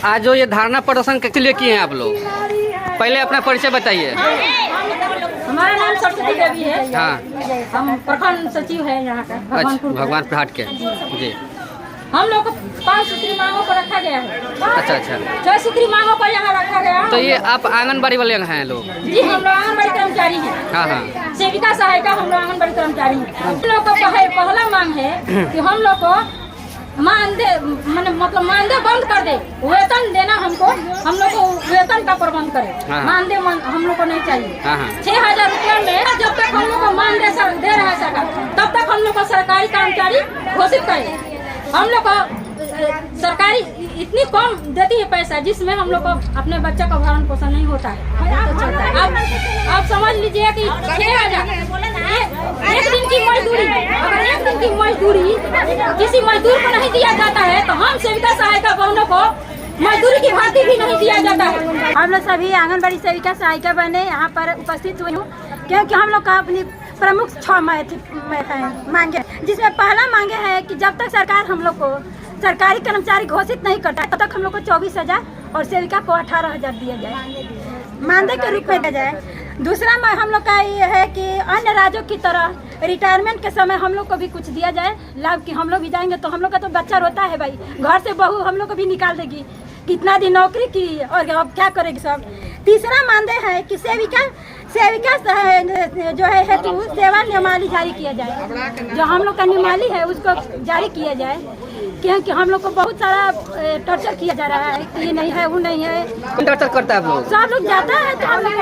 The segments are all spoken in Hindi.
आज जो ये धारणा प्रदर्शन के लिए किए हैं आप लोग, पहले अपना परिचय बताइए। हमारा नाम सरस्वती देवी है। हाँ, हम प्रखंड सचिव है यहाँ का भगवानपुर हाट के। जी, हम लोग को 5 सूत्री मांगों को रखा गया है। अच्छा। 6 सूत्री मांगों को यहाँ रखा गया है। तो ये आप आंगनबाड़ी वाले हैं लोग? जी, हम लोग आंगनबाड़ी कर्मचारी हैं। हाँ। सेविका सहायिका हम लोग आंगनबाड़ी कर्मचारी हैं। हम लोग को पहला मांग है कि हम लोग को मानदेय बंद कर दे, वेतन देना हमको, हम लोग को वेतन का प्रबंध करे। मानदेय हम लोग को नहीं चाहिए। 6,000 रुपया में जब तक हम लोग को मानदेय दे रहा है सरकार, तब तक हम लोग को सरकारी कर्मचारी घोषित करे। हम लोग को सरकारी इतनी कम देती है पैसा, जिसमें हम लोग को अपने बच्चे का भरण पोषण नहीं होता है। आप समझ लीजिए कि 6,000 एक दिन की मजदूरी, अगर एक दिन की मजदूरी किसी मजदूर को नहीं दिया जाता है, तो हम सेविका सहायिका बहनों को मजदूरी की भर्ती भी नहीं दिया जाता है। हम लोग सभी आंगनबाड़ी सेविका सहायिका बने यहाँ पर उपस्थित हुई हूँ, क्योंकि हम लोग का अपनी प्रमुख 6 मांगे, जिसमें पहला मांगे है कि जब तक सरकार हम लोग को सरकारी कर्मचारी घोषित नहीं करता, तब तक हम लोग को 24,000 और सेविका को 18,000 दिया जाए, मानदेय के रूप में दिया जाए। दूसरा हम लोग का ये है कि अन्य राज्यों की तरह रिटायरमेंट के समय हम लोग को भी कुछ दिया जाए लाभ, कि हम लोग भी जाएंगे तो हम लोग का तो बच्चा रोता है भाई, घर से बहू हम लोग को भी निकाल देगी, कितना दिन नौकरी की और अब क्या करेगी सब। तीसरा मानदेय है कि सेविका जो है हेतु सेवा नियमावली जारी किया जाए, जो हम लोग का नियमावली है उसको जारी किया जाए, क्योंकि हम लोग को बहुत सारा टॉर्चर किया जा रहा है कि ये नहीं है, वो नहीं है। कौन टॉर्चर करता है आप लोग? सब लोग जाता है तो हम लोग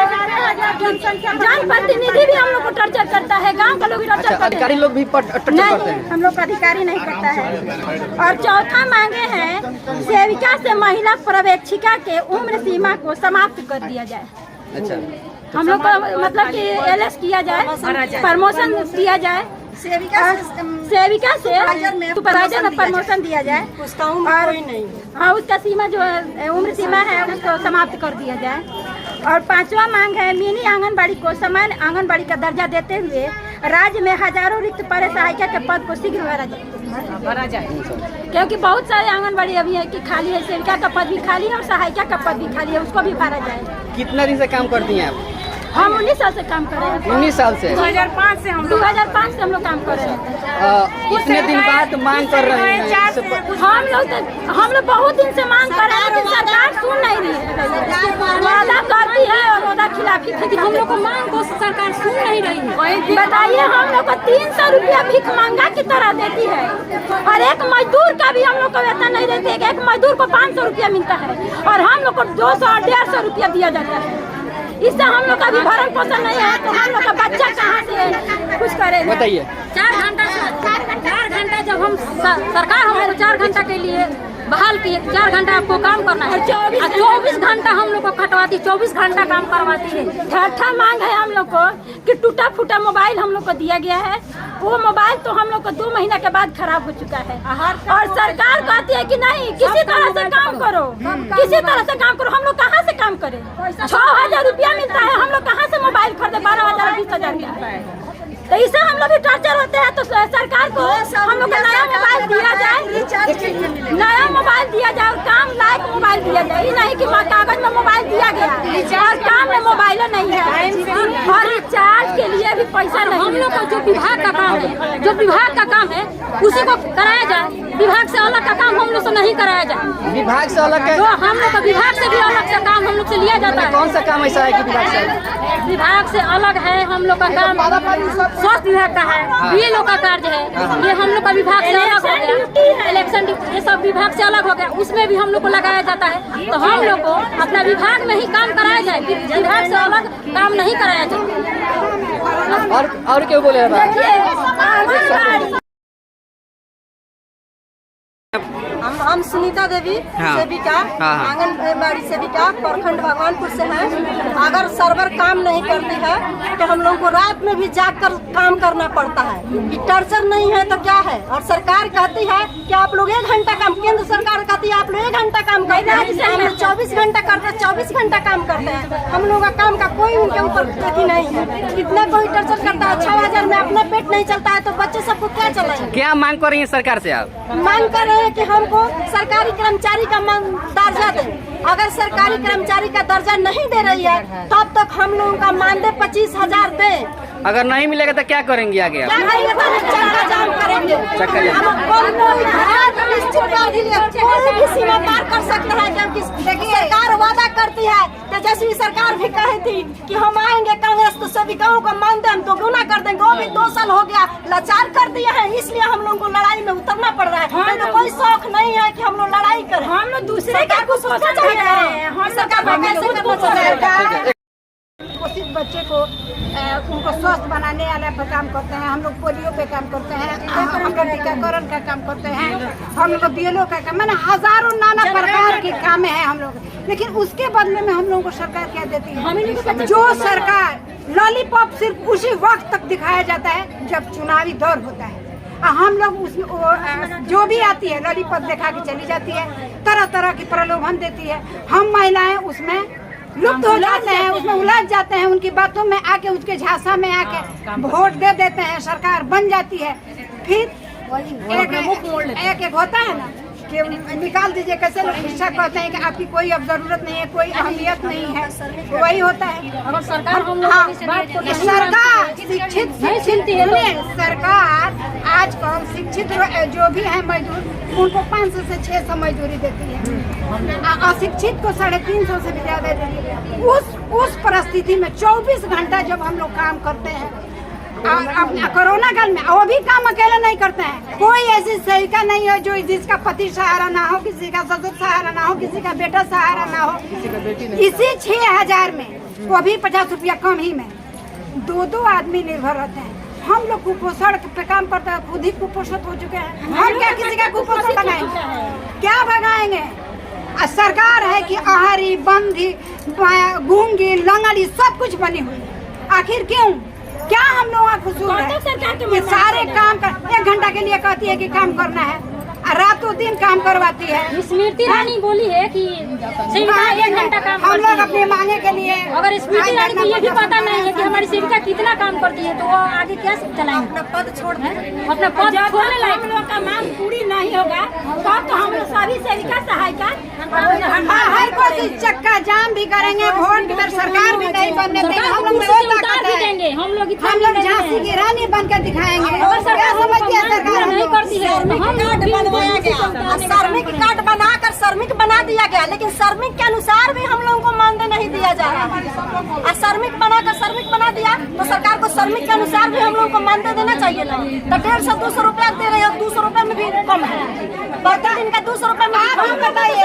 जान प्रतिनिधि भी हम लोग को टॉर्चर करता है, गांव का लोग भी टॉर्चर करते हैं। अधिकारी लोग भी टॉर्चर करते हैं? हम लोग का अधिकारी नहीं करता है। और चौथा मांगे हैं सेविका से महिला पर्यवेक्षिका के उम्र सीमा को समाप्त कर दिया जाए। अच्छा, हम लोग को मतलब कि LS किया जाए, प्रमोशन दिया जाए, सेविका से सुपरवाइजर में प्रमोशन दिया जाए, उसका उम्र कोई नहीं, हाँ उसका सीमा जो उम्र सीमा है उसको समाप्त कर दिया जाए। और 5वां मांग है मिनी आंगनबाड़ी को सामान्य आंगनबाड़ी का दर्जा देते हुए राज्य में हजारों रिक्त पड़े सहायिका के पद को शीघ्र भरा जाए, क्योंकि बहुत सारे आंगनबाड़ी अभी है कि खाली है, सेविका का पद भी खाली है और सहायिका का पद भी खाली है, उसको भी भरा जाए। कितना दिन से काम करती हैं आप? हम 19 साल से काम कर रहे हैं। 19 साल से? 2005 से हम लोग काम कर रहे हैं। इतने दिन बाद मांग कर रहे हैं? हम लोग बहुत दिन से मांग कर रहे हैं, लेकिन सरकार सुन नहीं रही है, वादा करती है और वादा खिलाफी, लेकिन हम लोग को मांग को सरकार सुन नहीं रही है। बताइए, हम लोग को 300 रुपया भीख मांगा की तरह देती है, और एक मजदूर का भी हम लोग को वेतन नहीं देते। एक मजदूर को 500 रुपया मिलता है और हम लोग को 200 और 150 रुपया दिया जाता है। इससे हम लोग का भी भरण पोषण नहीं है, तो हम लोग का बच्चा कहाँ से कुछ करेगा? बताइए। 4 घंटा जब हम सरकार हमको 4 घंटा के लिए बहाल किए, 4 घंटा आपको काम करना है, 24 घंटा हम लोग को खटवाती, 24 घंटा काम करवाती है। 6ठा मांग है हम लोग को कि टूटा फूटा मोबाइल हम लोग को दिया गया है, वो मोबाइल तो हम लोग को 2 महीना के बाद खराब हो चुका है, और सरकार कहती है कि नहीं किसी तरह से काम करो, किसी तरह से काम करो। हम लोग कहाँ से काम करें? 6,000 रुपया मिलता है, हम लोग कहाँ से मोबाइल खरीदे? 12,000 20,000 का, तो इससे हम लोग भी टॉर्चर होते हैं। तो सरकार को हम लोग को नया मोबाइल दिया जाए, नया मोबाइल दिया जाए और काम लायक मोबाइल दिया जाए। ये नहीं कि कागज में मोबाइल दिया गया और काम में मोबाइल नहीं है, और रिचार्ज के लिए भी पैसा नहीं। हम लोग का जो विभाग का काम है, उसी को कराया जाए। विभाग से अलग का काम हम लोग से नहीं कराया जाए। विभाग से अलग जो हम लोग का विभाग से भी अलग से काम हम लोग से लिया जाता है। कौन सा काम ऐसा है कि विभाग से अलग है? हम लोग का काम स्वास्थ्य विभाग का है, BLO का कार्य है, ये हम लोग का विभाग से अलग हो गया। इलेक्शन ये सब विभाग से अलग हो गया, उसमें भी हम लोग को लगाया जाता है। तो हम लोग को अपना विभाग में ही काम कराया जाए, विभाग से अलग काम नहीं कराया जाए। और क्यों बोले? हम सुनीता देवी सेविका, आंगनबाड़ी सेविका, प्रखंड भगवानपुर से है। अगर सर्वर काम नहीं करती है तो हम लोग को रात में भी जाकर काम करना पड़ता है। टॉर्चर नहीं है तो क्या है? और सरकार कहती है कि आप लोग 1 घंटा काम, केंद्र सरकार कहती है आप लोग 1 घंटा काम करते हैं, हम लोग 24 घंटा करते हैं, 24 घंटा काम करते हैं। हम लोग का काम का कोई उनके ऊपर देखी नहीं है। कितना कोई टॉर्चर करता है। 6,000 में अपना पेट नहीं चलता है तो बच्चे सबको क्या चलाएंगे? क्या मांग कर रही है सरकार से आप? मांग कर रहे हैं कि हमको सरकारी कर्मचारी का दर्जा दें। अगर सरकारी कर्मचारी का दर्जा नहीं दे रही है तब तक हम लोगों का मानदेय 25,000 दें। अगर नहीं मिलेगा तो क्या करेंगे आगे आप? चक्का जाम करेंगे। कोई भी सीमा पार कर सकता है। जबकि सरकार वादा करती है, तेजस्वी सरकार भी कही थी कि हम आएंगे कांग्रेस तो सेविकाओं का मानदेय हम दोगुना कर देंगे। वो भी 2 साल हो गया, लाचार कर दिया है, इसलिए हम लोगों को लड़ाई में उतरना पड़ रहा है। तो कोई शौक नहीं है कि हम लोग लड़ाई करें। हम लोग दूसरे का कुछ सोचना चाहिए। सरकार को कैसे करना चाहिए? कुपोषित बच्चे को उनको स्वस्थ बनाने वाला पर काम करते हैं। हम लोग पोलियो पे काम करते हैं, हम लोग टीकाकरण का काम करते हैं, हम लोग बीएलओ का काम, मैंने हजारों नाना प्रकार के काम है हम लोग। लेकिन उसके बदले में हम लोगों को सरकार क्या देती है? जो सरकार लॉलीपॉप सिर्फ उसी वक्त तक दिखाया जाता है जब चुनावी दौर होता है। हम लोग उसमें जो भी आती है लॉलीपॉप दिखा के चली जाती है, तरह तरह की प्रलोभन देती है। हम महिलाएं उसमें लुप्त हो जाते हैं, उसमें उलझ जाते हैं, उनकी बातों में आके, उसके झांसा में आके वोट दे देते हैं, सरकार बन जाती है। फिर एक होता है ना कि निकाल दीजिए। कैसे लोग शिक्षा कहते हैं कि आपकी कोई अब जरूरत नहीं है, कोई अहमियत नहीं है, वही होता है। अगर सरकार सरकार शिक्षित सरकार आजकल शिक्षित जो भी है मजदूर उनको 500 से 600 मजदूरी देती है, अशिक्षित को 350 से भी ज्यादा देती है। उस परिस्थिति में 24 घंटा जब हम लोग काम करते हैं, अपना कोरोना काल में वो भी काम अकेले नहीं करते हैं। कोई ऐसी सेविका नहीं है जो जिसका पति सहारा ना हो, किसी का ससुर सहारा ना हो, किसी का बेटा सहारा ना हो। इसी 6,000 में वो भी 50 रुपया कम ही में 2 आदमी निर्भर रहते हैं। हम लोग कुपोषण पे काम करते हैं, खुद ही कुपोषित हो चुके हैं। हम क्या किसी का कुपोषण भगाएंगे? क्या भगाएंगे? सरकार है कि आहारी, बंधी, गूंगी, लंगड़ी सब कुछ बनी हुई है। आखिर क्यों? क्या हम लोग का कसूर है? ये सारे काम कर 1 घंटा के लिए कहती है कि काम करना है, रातों दिन काम करवाती है। स्मृति रानी बोली है कि 1 घंटा काम हम लोग अपने मांगे के लिए। अगर स्मृति रानी को ये भी पता नहीं है कि हमारी सेविका कितना काम करती है तो वो आगे क्या चलाएंगे? अपना पद छोड़ दें। अपना पद छोड़ने लायक हम लोग का मांग पूरी नहीं होगा तब तो हम लोग सभी सेविका सहायिका हर कोई चक्का जाम भी करेंगे, वोट की सरकार भी नहीं बनने देंगे। हम लोग देंगे, हम लोग झांसी की रानी बनकर दिखाएंगे। अगर सरकार समझिए सरकार नहीं करती है श्रमिक कार्ड बनाकर श्रमिक बना दिया गया, लेकिन श्रमिक के अनुसार भी हम लोगों को मानदेय नहीं दिया जा रहा है। और श्रमिक बनाकर श्रमिक बना दिया तो सरकार को श्रमिक के अनुसार भी हम लोगों को मानदेय देना चाहिए ना। तो 150-200 रुपया दे रहे हो, 200 रुपये में भी कम है। प्रति दिन का 200 रुपये में भी कम बताइए।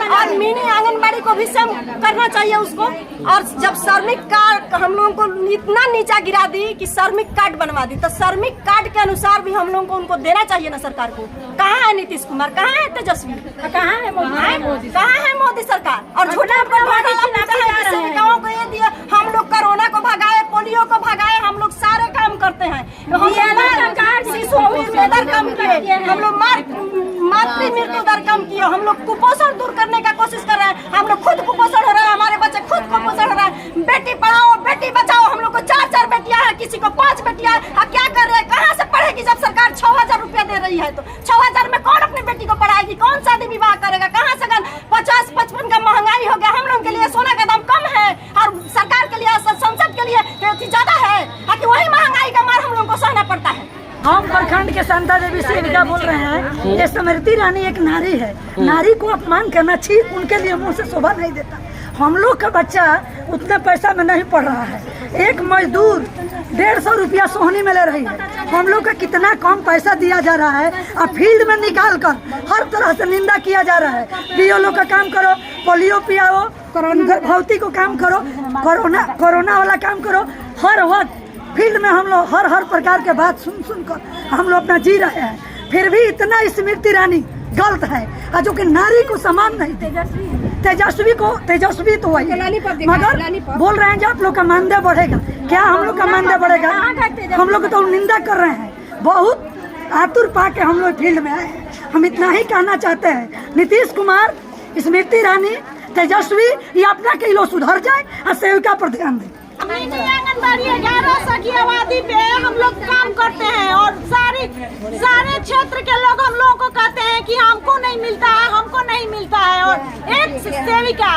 और मिनी आंगनबाड़ी को भी सम करना चाहिए उसको। और जब श्रमिक कार्ड हम लोगों को इतना नीचा गिरा दी कि श्रमिक कार्ड बनवा दी, तो श्रमिक कार्ड के अनुसार भी हम लोगों को उनको देना चाहिए ना सरकार को। कहाँ है नीतीश कुमार? कहाँ है तेजस्वी? कहाँ है मोदी? कहाँ है मोदी सरकार? और झूठा सेविकाओं को ये दिया। हम लोग कोरोना को भगाए, पोलियो को भगाए, हम लोग सारे काम करते हैं। शिशु मृत्यु दर कम किए, हम लोग मातृ मृत्यु दर कम किए, हम लोग कुपोषण दूर करने का कोशिश कर रहे हैं। हम लोग खुद कुपोषण हो रहा है, हमारे बच्चे खुद कुपोषण हो रहा है। बेटी पढ़ाओ बेटी बचाओ, हम लोग को 4 बेटियां हैं, किसी को 5 बेटियां हैं। क्या कर रहे हैं? कहाँ से पढ़ेगी जब सरकार 6,000 रुपया दे रही है? तो 6,000 में कौन अपनी बेटी को पढ़ाएगी? कौन शादी विवाह करेगा? कहाँ से 50-55 का महंगाई हो गया। हम लोग के लिए सोना का दाम कम है और सरकार के लिए, संसद के लिए ज्यादा है कि वही महंगाई का मार हम लोग को सहना पड़ता है। हम प्रखंड के शांता देवी सेविका बोल रहे हैं। ये स्मृति रानी एक नारी है, नारी को अपमान करना ठीक उनके लिए मुंह से शोभा नहीं देता। हम लोग का बच्चा उतने पैसा में नहीं पढ़ रहा है। एक मजदूर 150 रुपया सोहनी में ले रही है। हम लोग का कितना कम पैसा दिया जा रहा है और फील्ड में निकाल कर हर तरह से निंदा किया जा रहा है। बीएलओ का काम करो, पोलियो पियाओ, गर्भवती को काम करो, कोरोना वाला काम करो। हर वक्त फील्ड में हम लोग हर प्रकार के बात सुन कर हम लोग अपना जी रहे हैं। फिर भी इतना स्मृति रानी गलत है और जो कि नारी को समान नहीं। तेजस्वी तो वही, मगर बोल रहे हैं कि आप लोग का मानदेय बढ़ेगा। क्या हम लोग का मानदेय बढ़ेगा? हम लोग तो निंदा कर रहे हैं। बहुत आतुर पाके हम लोग फील्ड में आए हैं। हम इतना ही कहना चाहते हैं, नीतीश कुमार, स्मृति रानी, तेजस्वी, ये अपना किलो सुधर जाए और सेविका पर ध्यान दें। आंगनबाड़ी 1100 की आबादी पे हम लोग काम करते हैं और सारे क्षेत्र के लोग हम लोगों को कहते हैं कि हमको नहीं मिलता है, हमको नहीं मिलता है। और एक सेविका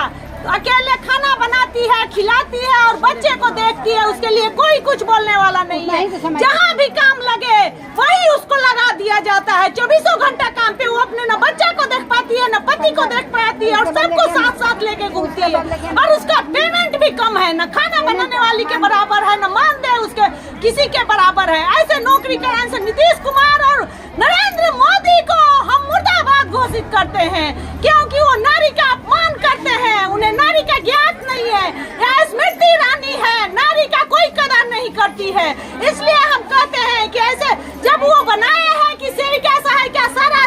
अकेले खाना बनाती है, खिलाती है और बच्चे को देखती है, उसके लिए कोई कुछ बोलने वाला नहीं है। जहाँ भी काम लगे वही उसको लगा दिया जाता है। 24 घंटा काम पे वो अपने न बच्चा को देख पाती है, न पति को देख पाती है और सबको साथ साथ लेके घूमती है। और उसका पेमेंट भी कम है, न खाना बनाने वाली के बराबर है, न मानदेय उसके किसी के बराबर है। ऐसे नौकरी कराने से नीतीश कुमार और नरेंद्र मोदी को हम मुर्दाबाद घोषित करते हैं, क्योंकि वो नारी का अपमान करते हैं। उन्हें नारी का ज्ञात नहीं है, यह स्मृति ईरानी है, नारी का कोई कदर नहीं करती है। इसलिए हम कहते हैं कि ऐसे जब वो बनाए हैं कि सेविका सहायिका सारा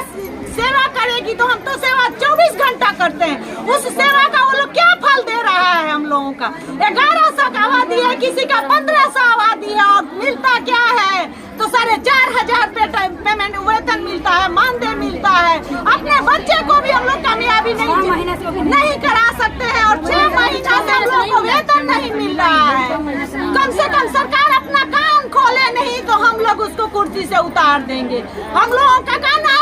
सेवा करेगी, तो हम तो सेवा 24 घंटा करते हैं। उस सेवा का वो लोग क्या फल दे रहा है हम लोगों का? 1100 का आबादी है, किसी का 1500 आबादी है और मिलता क्या है? तो 4,500 पेमेंट वेतन मिलता है, मानदेय मिलता है। अपने बच्चे को भी हम लोग कामयाबी नहीं करा सकते हैं और 6 महीना से हम लोग को वेतन नहीं मिल रहा है। कम से कम सरकार अपना कान खोले, नहीं तो हम लोग उसको कुर्सी से उतार देंगे। हम लोगों का कहना